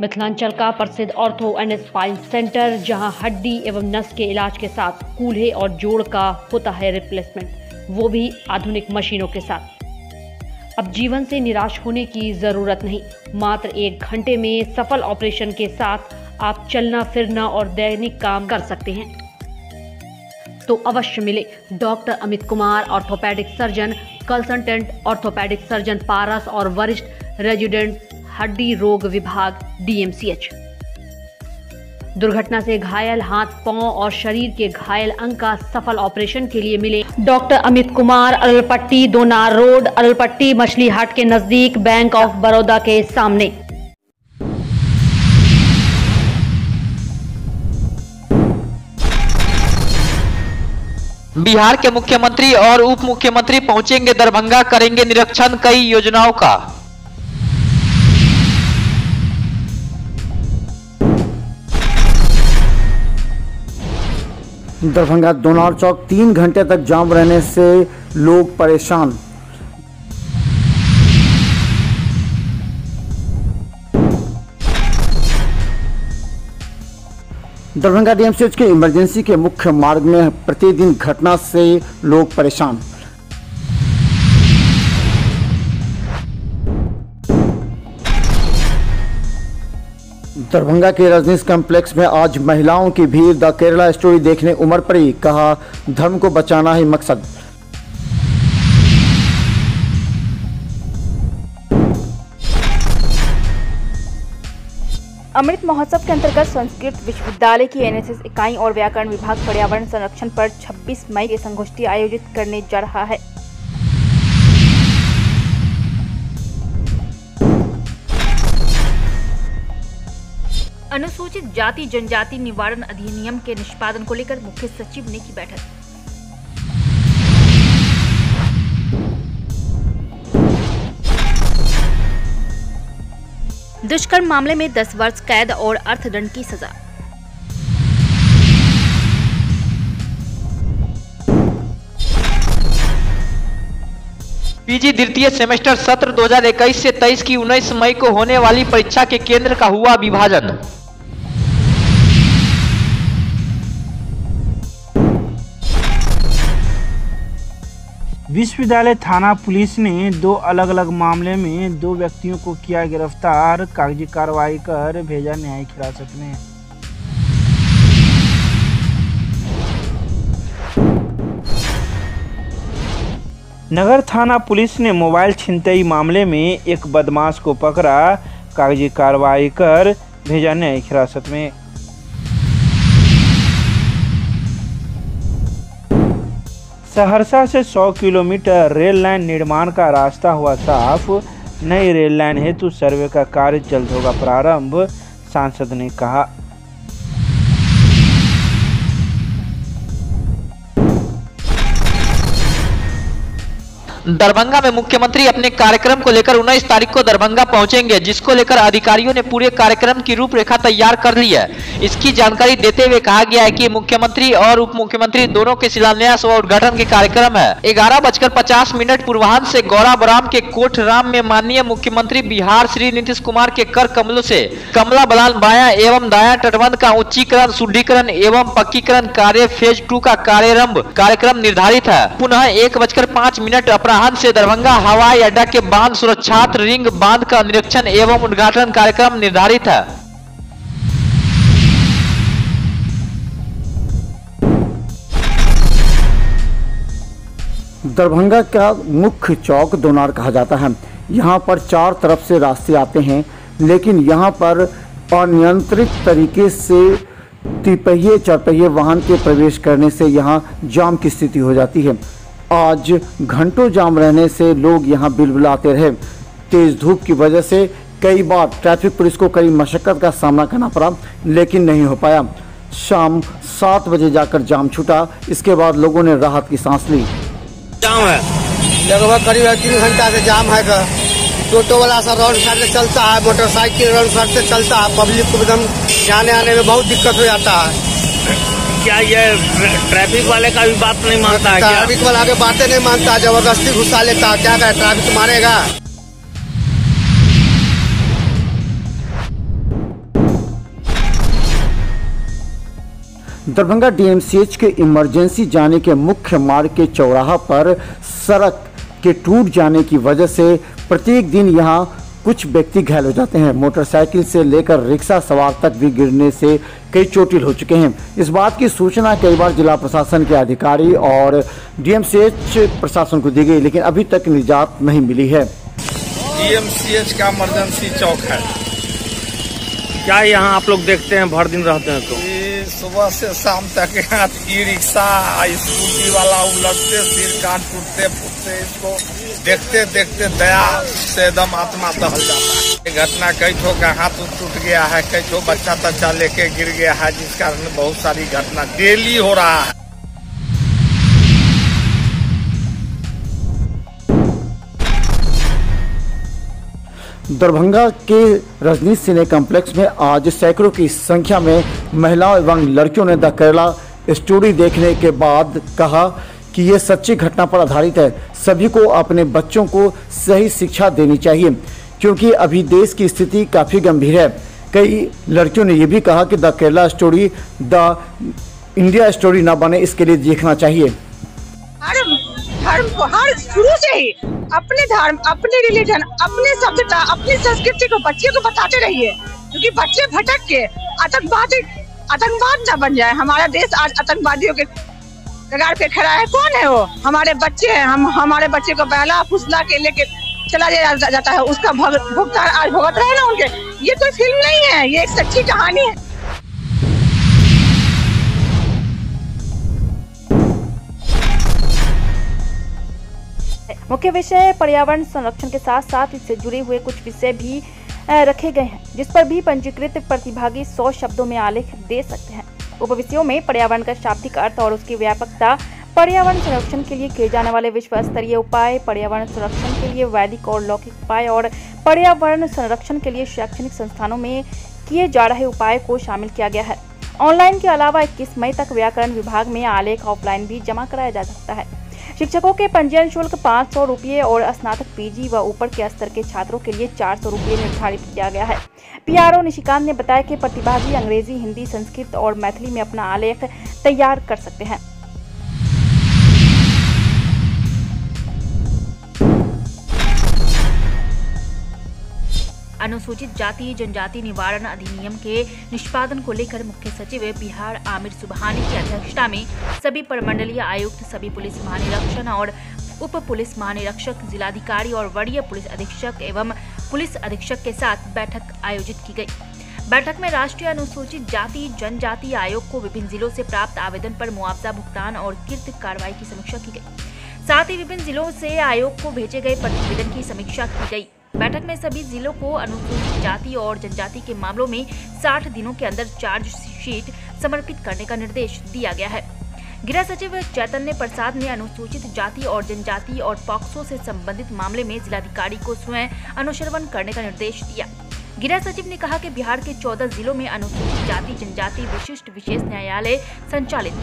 मिथिलांचल का प्रसिद्ध ortho and spine centre, जहां हड्डी एवं नस के इलाज के साथ कूल्हे और जोड़ का होता है रिप्लेसमेंट, वो भी आधुनिक मशीनों के साथ। अब जीवन से निराश होने की जरूरत नहीं। मात्र 1 घंटे में सफल ऑपरेशन के साथ आप चलना फिरना और दैनिक काम कर सकते हैं। तो अवश्य मिले doctor Amit Kumar, orthopaedic surgeon, consultant orthopaedic surgeon Paras और वरिष्ठ रेजिडेंट हड्डी रोग विभाग DMCH। दुर्घटना से घायल हाथ, पांव और शरीर के घायल अंग का सफल ऑपरेशन के लिए मिले डॉक्टर अमित कुमार, अरलपट्टी, दोनार रोड, अरलपट्टी मछली हाट के नजदीक, बैंक ऑफ बड़ौदा के सामने। बिहार के मुख्यमंत्री और उप मुख्यमंत्री पहुंचेंगे दरभंगा, करेंगे निरीक्षण कई योजनाओं का। दरभंगा दोनार चौक 3 घंटे तक जाम रहने से लोग परेशान। दरभंगा DMCH के इमरजेंसी के मुख्य मार्ग में प्रतिदिन घटना से लोग परेशान। दरभंगा के रजनीश कॉम्प्लेक्स में आज महिलाओं की भीड़ द केरला स्टोरी देखने उमड़ पड़ी। कहा, धर्म को बचाना ही मकसद। अमृत महोत्सव के अंतर्गत संस्कृत विश्वविद्यालय की NSS इकाई और व्याकरण विभाग पर्यावरण संरक्षण पर 26 मई की संगोष्ठी आयोजित करने जा रहा है। अनुसूचित जाति जनजाति निवारण अधिनियम के निष्पादन को लेकर मुख्य सचिव ने की बैठक। दुष्कर्म मामले में 10 वर्ष कैद और अर्थदंड की सजा। PG द्वितीय सेमेस्टर सत्र 2021 से 23 की 19 मई को होने वाली परीक्षा के केंद्र का हुआ विभाजन। विश्वविद्यालय थाना पुलिस ने 2 अलग अलग मामले में 2 व्यक्तियों को किया गिरफ्तार, कागजी कार्रवाई कर भेजा न्यायिक हिरासत में। नगर थाना पुलिस ने मोबाइल छिनतई मामले में एक बदमाश को पकड़ा, कागजी कार्रवाई कर भेजा न्यायिक हिरासत में। सहरसा से 100 किलोमीटर रेल लाइन निर्माण का रास्ता हुआ साफ, नई रेल लाइन हेतु सर्वे का कार्य जल्द होगा प्रारंभ, सांसद ने कहा। दरभंगा में मुख्यमंत्री अपने कार्यक्रम को लेकर 19 तारीख को दरभंगा पहुंचेंगे, जिसको लेकर अधिकारियों ने पूरे कार्यक्रम की रूपरेखा तैयार कर ली है। इसकी जानकारी देते हुए कहा गया है कि मुख्यमंत्री और उप मुख्यमंत्री दोनों के शिलान्यास व उद्घाटन के कार्यक्रम है। 11:50 पूर्वाह्न से गौराबराम के कोठराम में माननीय मुख्यमंत्री बिहार श्री नीतीश कुमार के कर कमलों से कमला बलान बाया एवं दाया तटबंध का उच्चीकरण, शुद्धिकरण एवं पक्कीकरण कार्य फेज 2 का कार्यारंभ कार्यक्रम निर्धारित है। पुनः 1:05 अपराह्न से दरभंगा हवाई अड्डा के बांध सुरक्षार्थ रिंग बांध का निरीक्षण एवं उद्घाटन कार्यक्रम निर्धारित है। दरभंगा का मुख्य चौक दोनार कहा जाता है। यहाँ पर 4 तरफ से रास्ते आते हैं, लेकिन यहाँ पर अनियंत्रित तरीके से तिपहिए चरपहिए वाहन के प्रवेश करने से यहाँ जाम की स्थिति हो जाती है। आज घंटों जाम रहने से लोग यहाँ बिलबिलाते रहे। तेज धूप की वजह से कई बार ट्रैफिक पुलिस को कई मशक्कत का सामना करना पड़ा, लेकिन नहीं हो पाया। शाम 7 बजे जाकर जाम छूटा। इसके बाद लोगों ने राहत की सांस ली। जाम है लगभग करीब 3 घंटा से जाम है। टोटो वाला सब रोड साइड से चलता है, मोटरसाइकिल रोड साइड से चलता है, पब्लिक को एकदम जाने आने में बहुत दिक्कत हो जाता है। क्या ये ट्रैफिक वाले का भी बात नहीं मानता है? ट्रैफिक वाला के बातें नहीं मानता, जबरदस्ती घुसा लेता है। क्या करे, ट्रैफिक मारेगा। दरभंगा डीएमसीएच के इमरजेंसी जाने के मुख्य मार्ग के चौराहा पर सड़क के टूट जाने की वजह से प्रत्येक दिन यहां कुछ व्यक्ति घायल हो जाते हैं। मोटरसाइकिल से लेकर रिक्शा सवार तक भी गिरने से कई चोटिल हो चुके हैं। इस बात की सूचना कई बार जिला प्रशासन के अधिकारी और डीएमसीएच प्रशासन को दी गई, लेकिन अभी तक निजात नहीं मिली है। डीएमसीएच का इमरजेंसी चौक है। क्या यहाँ आप लोग देखते हैं भर दिन रहते हैं तो? सुबह से शाम तक यहाँ ई रिक्शा स्कूटी वाला उलटते सिर कान टूटते फूटते, इसको देखते देखते दया से एकदम आत्मा दहल जाता है। घटना कई ठो का हाथ टूट गया है, कई ठो बच्चा तच्चा लेके गिर गया है, जिस कारण बहुत सारी घटना डेली हो रहा है। दरभंगा के रजनीश सिने कॉम्प्लेक्स में आज सैकड़ों की संख्या में महिलाओं एवं लड़कियों ने द केरला स्टोरी देखने के बाद कहा कि ये सच्ची घटना पर आधारित है। सभी को अपने बच्चों को सही शिक्षा देनी चाहिए, क्योंकि अभी देश की स्थिति काफ़ी गंभीर है। कई लड़कियों ने यह भी कहा कि the Kerala story the India story न बने, इसके लिए देखना चाहिए। हर शुरू से ही अपने धर्म, अपने रिलीजन, अपने सभ्यता, अपनी संस्कृति को बच्चे को बताते रहिए, क्योंकि बच्चे भटक के आतंकवाद न बन जाए। हमारा देश आज आतंकवादियों के कगार पे खड़ा है। कौन है वो? हमारे बच्चे हैं। हमारे बच्चे को बहला फुसला के लेके चला जाता है, उसका भुगतान आज भुगत रहे ना उनके। ये कोई फिल्म नहीं है, ये एक सच्ची कहानी है। मुख्य विषय पर्यावरण संरक्षण के साथ साथ इससे जुड़े हुए कुछ विषय भी रखे गए हैं, जिस पर भी पंजीकृत प्रतिभागी 100 शब्दों में आलेख दे सकते हैं। उपविषयों में पर्यावरण का शाब्दिक अर्थ और उसकी व्यापकता, पर्यावरण संरक्षण के लिए किए जाने वाले विश्व स्तरीय उपाय, पर्यावरण संरक्षण के लिए वैदिक और लौकिक उपाय और पर्यावरण संरक्षण के लिए शैक्षणिक संस्थानों में किए जा रहे उपाय को शामिल किया गया है। ऑनलाइन के अलावा 21 मई तक व्याकरण विभाग में आलेख ऑफलाइन भी जमा कराया जा सकता है। शिक्षकों के पंजीयन शुल्क 500 रुपये और स्नातक पीजी व ऊपर के स्तर के छात्रों के लिए 400 रुपये निर्धारित किया गया है। पीआरओ निशिकांत ने बताया कि प्रतिभागी अंग्रेजी, हिंदी, संस्कृत और मैथिली में अपना आलेख तैयार कर सकते हैं। अनुसूचित जाति जनजाति निवारण अधिनियम के निष्पादन को लेकर मुख्य सचिव बिहार आमिर सुबहानी की अध्यक्षता में सभी प्रमंडलीय आयुक्त, सभी पुलिस महानिरीक्षण और उप पुलिस महानिरीक्षक, जिलाधिकारी और वरीय पुलिस अधीक्षक एवं पुलिस अधीक्षक के साथ बैठक आयोजित की गई। बैठक में राष्ट्रीय अनुसूचित जाति जनजाति आयोग को विभिन्न जिलों से प्राप्त आवेदन पर मुआवजा भुगतान और किर्त कार्रवाई की समीक्षा की गई। साथ ही विभिन्न जिलों से आयोग को भेजे गए प्रतिवेदन की समीक्षा की गई। बैठक में सभी जिलों को अनुसूचित जाति और जनजाति के मामलों में 60 दिनों के अंदर चार्जशीट समर्पित करने का निर्देश दिया गया है। गृह सचिव चैतन्य प्रसाद ने अनुसूचित जाति और जनजाति और पॉक्सो से संबंधित मामले में जिलाधिकारी को स्वयं अनुश्रवण करने का निर्देश दिया। गृह सचिव ने कहा कि बिहार के 14 जिलों में अनुसूचित जाति जनजाति विशिष्ट विशेष न्यायालय संचालित।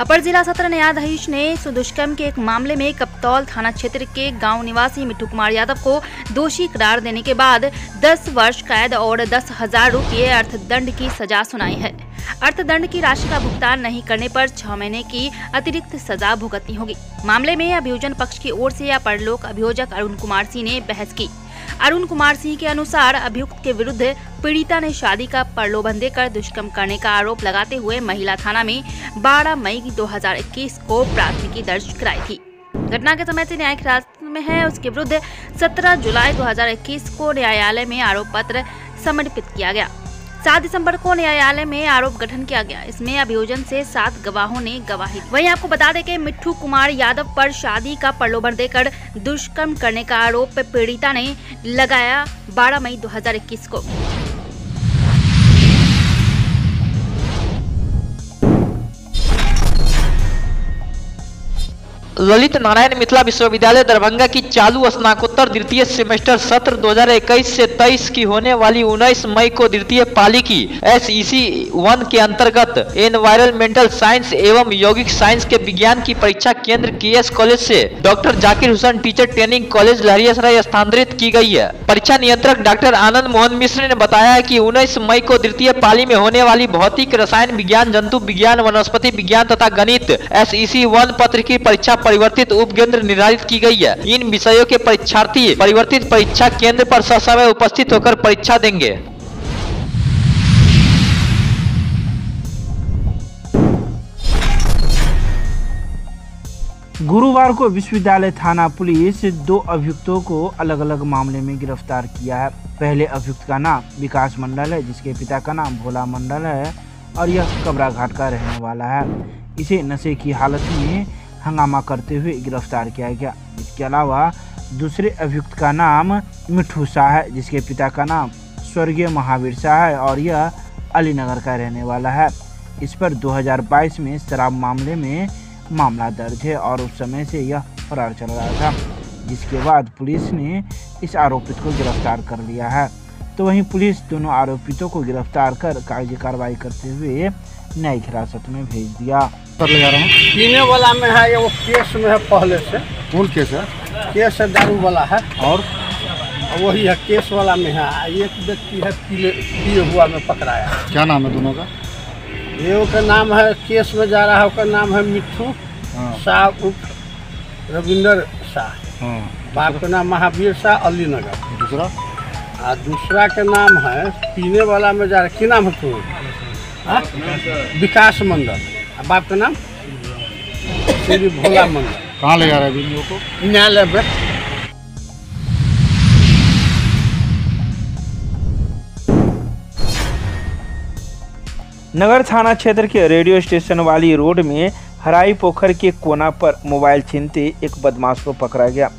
अपर जिला सत्र न्यायाधीश ने दुष्कर्म के एक मामले में कपतौल थाना क्षेत्र के गांव निवासी मिट्ठू कुमार यादव को दोषी करार देने के बाद 10 वर्ष कैद और 10,000 रुपये अर्थदंड की सजा सुनाई है। अर्थदंड की राशि का भुगतान नहीं करने पर 6 महीने की अतिरिक्त सजा भुगतनी होगी। मामले में अभियोजन पक्ष की ओर से परलोक अभियोजक अरुण कुमार सिंह ने बहस की। अरुण कुमार सिंह के अनुसार अभियुक्त के विरुद्ध पीड़िता ने शादी का प्रलोभन देकर दुष्कर्म करने का आरोप लगाते हुए महिला थाना में 12 मई 2021 को प्राथमिकी दर्ज कराई थी। घटना के समय से न्यायिक हिरासत में है। उसके विरुद्ध 17 जुलाई 2021 को न्यायालय में आरोप पत्र समर्पित किया गया। 7 दिसंबर को न्यायालय में आरोप गठन किया गया। इसमें अभियोजन से 7 गवाहों ने गवाही दी। वहीं आपको बता दें कि मिट्ठू कुमार यादव पर शादी का प्रलोभन देकर दुष्कर्म करने का आरोप पीड़िता ने लगाया 12 मई 2021 को। ललित नारायण मिथिला विश्वविद्यालय दरभंगा की चालू स्नातकोत्तर द्वितीय सेमेस्टर सत्र 2021 से 23 की होने वाली 19 मई को द्वितीय पाली की SEC 1 के अंतर्गत एनवायरमेंटल साइंस एवं यौगिक साइंस के विज्ञान की परीक्षा केंद्र KS कॉलेज से doctor Zakir Hussain teacher training college Laheriasarai स्थानांतरित की गई है। परीक्षा नियंत्रक डॉक्टर आनंद मोहन मिश्र ने बताया कि 19 मई को द्वितीय पाली में होने वाली भौतिक, रसायन विज्ञान, जंतु विज्ञान, वनस्पति विज्ञान तथा गणित SEC 1 पत्र की परीक्षा परिवर्तित उपकेंद्र निर्धारित की गई है। इन विषयों के परीक्षार्थी परिवर्तित परीक्षा केंद्र पर ससमय उपस्थित होकर परीक्षा देंगे। गुरुवार को विश्वविद्यालय थाना पुलिस 2 अभियुक्तों को अलग अलग मामले में गिरफ्तार किया है। पहले अभियुक्त का नाम विकास मंडल है, जिसके पिता का नाम भोला मंडल है और यह कबरा घाट का रहने वाला है। इसे नशे की हालत में हंगामा करते हुए गिरफ्तार किया गया। इसके अलावा दूसरे अभियुक्त का नाम मिठू शाह है, जिसके पिता का नाम स्वर्गीय महावीर शाह है और यह अलीनगर का रहने वाला है। इस पर 2022 में शराब मामले में मामला दर्ज है और उस समय से यह फरार चल रहा था, जिसके बाद पुलिस ने इस आरोपित को गिरफ्तार कर लिया है। तो वहीं पुलिस दोनों आरोपितों को गिरफ्तार कर कागजी कार्रवाई करते हुए न्यायिक हिरासत में भेज दिया। पीने वाला में है, ये वो केस में है पहले से। कौन केस है? केस है दारू वाला है और वही है केस वाला में है। एक व्यक्ति है पिए हुआ में पकड़ाया। क्या नाम है दोनों का? ये का नाम है, केस में जा रहा है, उसका नाम है मिठू शाह उर्फ रविंदर शाह। बाप का नाम महावीर शाह अलीनगर। दूसरा का नाम है पीने वाला में जा रहा, क्या नाम है तू? विकास मंडल। बाप का नाम श्री भोला मंडल। कहाँ ले जा रहे हैं लोगों को? न्यायालय में। नगर थाना क्षेत्र के रेडियो स्टेशन वाली रोड में हराई पोखर के कोना पर मोबाइल छीनते एक बदमाश को पकड़ा गया।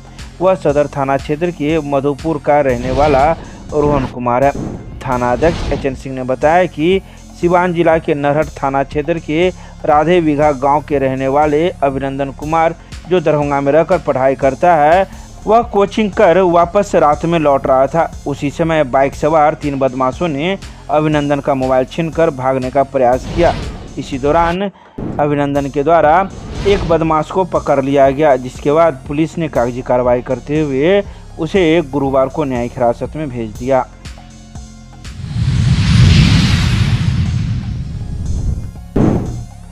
वह सदर थाना क्षेत्र के मधुपुर का रहने वाला रोहन कुमार है। थाना अध्यक्ष HN सिंह ने बताया कि सिवान जिला के नरहट थाना क्षेत्र के राधे बीघा गांव के रहने वाले अभिनंदन कुमार, जो दरभंगा में रहकर पढ़ाई करता है, वह कोचिंग कर वापस रात में लौट रहा था। उसी समय बाइक सवार 3 बदमाशों ने अभिनंदन का मोबाइल छीनकर भागने का प्रयास किया। इसी दौरान अभिनंदन के द्वारा एक बदमाश को पकड़ लिया गया, जिसके बाद पुलिस ने कागजी कार्रवाई करते हुए उसे गुरुवार को न्यायिक हिरासत में भेज दिया।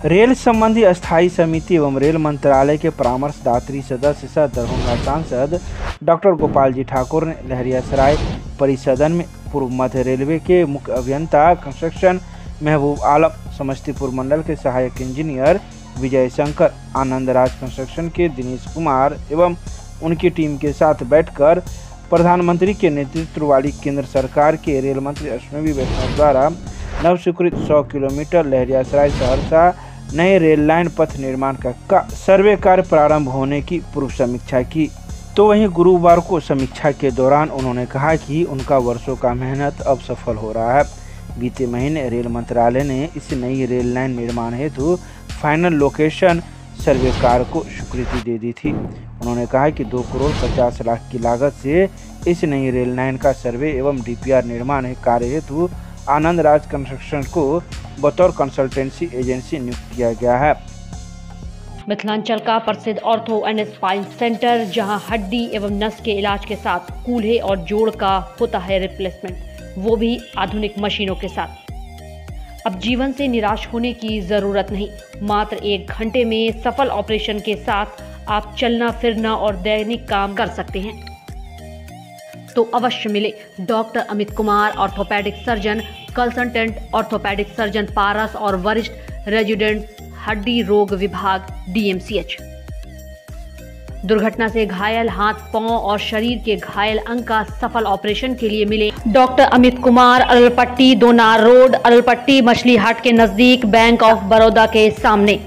रेल संबंधी अस्थायी समिति एवं रेल मंत्रालय के परामर्शदात्री सदस्य सह दरभंगा सांसद डॉक्टर गोपाल जी ठाकुर ने लहरियासराय परिसदन में पूर्व मध्य रेलवे के मुख्य अभियंता कंस्ट्रक्शन महबूब आलम, समस्तीपुर मंडल के सहायक इंजीनियर विजय शंकर, आनंद राज कंस्ट्रक्शन के दिनेश कुमार एवं उनकी टीम के साथ बैठकर प्रधानमंत्री के नेतृत्व वाली केंद्र सरकार के रेल मंत्री अश्विनी वैष्णव द्वारा नव स्वीकृत 100 किलोमीटर लहरियासराय सहरसा नए रेल लाइन पथ निर्माण का सर्वे कार्य प्रारंभ होने की पूर्व समीक्षा की। तो वहीं गुरुवार को समीक्षा के दौरान उन्होंने कहा कि उनका वर्षों का मेहनत अब सफल हो रहा है। बीते महीने रेल मंत्रालय ने इस नई रेल लाइन निर्माण हेतु फाइनल लोकेशन सर्वे कार्य को स्वीकृति दे दी थी। उन्होंने कहा कि 2 करोड़ 50 लाख की लागत से इस नई रेल लाइन का सर्वे एवं DPR निर्माण कार्य हेतु आनंद राज कंस्ट्रक्शन को बतौर कंसल्टेंसी एजेंसी नियुक्त किया गया है। मिथिलांचल का प्रसिद्ध ऑर्थो एंड स्पाइन सेंटर, जहां हड्डी एवं नस के इलाज के साथ कूल्हे और जोड़ का होता है रिप्लेसमेंट, वो भी आधुनिक मशीनों के साथ। अब जीवन से निराश होने की जरूरत नहीं। मात्र 1 घंटे में सफल ऑपरेशन के साथ आप चलना फिरना और दैनिक काम कर सकते हैं। तो अवश्य मिले doctor Amit Kumar, orthopaedic surgeon, consultant orthopaedic surgeon Paras और वरिष्ठ रेजिडेंट हड्डी रोग विभाग DMCH। दुर्घटना से घायल हाथ, पांव और शरीर के घायल अंग का सफल ऑपरेशन के लिए मिले डॉक्टर अमित कुमार, अरलपट्टी, दोनार रोड, अरलपट्टी, मछली हाट के नजदीक, बैंक ऑफ बड़ौदा के सामने।